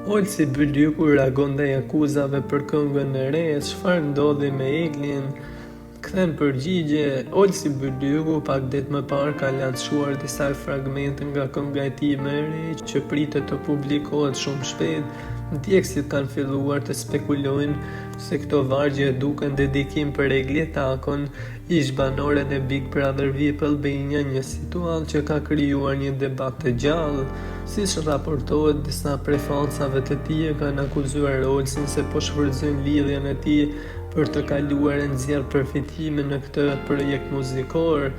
Olsi Byliku reagon ndaj akuzave për këngën e re, çfarë ndodhi me Eglin? Kthen përgjigje. Olsi Byliku pak ditë më parë ka lançuar disa fragmente nga kënga e tij më e re që pritet të publikohet shumë shpejt. Ndjekësit kanë filluar të spekulojnë se këto vargje duken dedikim për Egli Takon, ish banoren e Big Brother VIP Albania, një situatë që ka krijuar një debat të gjallë. Siç raportohet, disa prej fansave të tij kanë akuzuar Olsin se po shfrytëzojnë lidhjen e tij për të kaluar e nxjerr përfitime në këtë projekt muzikor,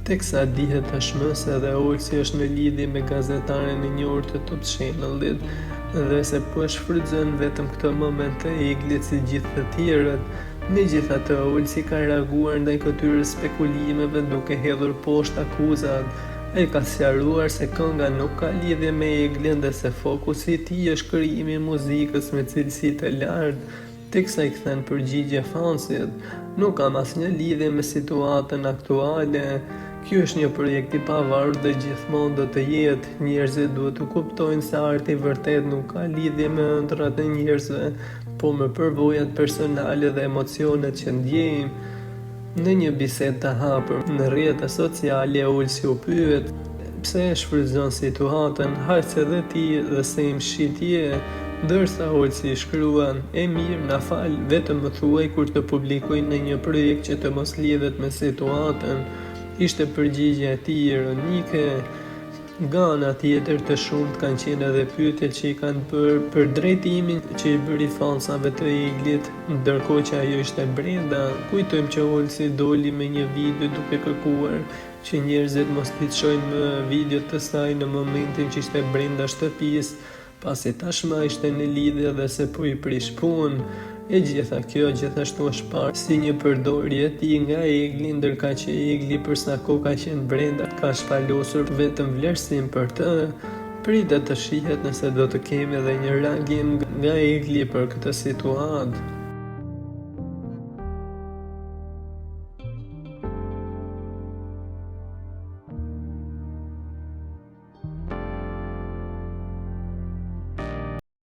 teksa dihet tashmë se edhe Olsi është në lidhje me gazetaren e njohur të Top Channel-it dhe se po shfrytëzon vetëm këtë moment të Eglit si gjithë të tjerët. Megjithatë, Olsi ka reaguar ndaj këtyre spekulimeve duke hedhur poshtë akuzat. Ai ka sqaruar se kënga nuk ka lidhje me Eglin dhe se fokusi i tij është krijimi i muzikës me cilësi të lartë, teksa i kthen përgjigje fansit. Nuk kam asnjë lidhje me situatën aktuale. Ky është një projekt i pavarur dhe gjithmonë do të jetë. Njerëzit duhet të kuptojnë se arti vërtet nuk ka lidhje me ëndrat e njerëzve, po me përvojat personale dhe emocionet që ndjejmë. Në një bisedë të hapur në rrjetet sociale, Olsi u pyet pse e shfrytëzon situatën, hajse edhe ti dhe same shit je. Ndërsa Olsi shkruan, e mirë, na fal, vetëm më thuaj kur të publikoj në një projekt që të mos lidhet me situatën. Ishte përgjigje e tij ironike. Nga ana tjetër, të shumt kanë qenë edhe pyetjet që i kanë bërë për drejtimin që i bëri fansave të Eglit, ndërkohë që ajo ishte brenda. Kujtojmë që Olsi doli me një video duke kërkuar që njerëzit mos t'i çojnë videot të saj në momentin që ishte brenda shtëpisë, pasi tashmë ishte në lidhje dhe se po i prish punë. E gjitha kjo gjithashtu është parë si një përdorje e tij nga Egli, ndërka që Egli për sa kohë ka qenë brenda ka shpalosur vetëm vlerësim për të. Pritet të shihet nëse do të kemi edhe një reagim nga Egli për këtë situatë.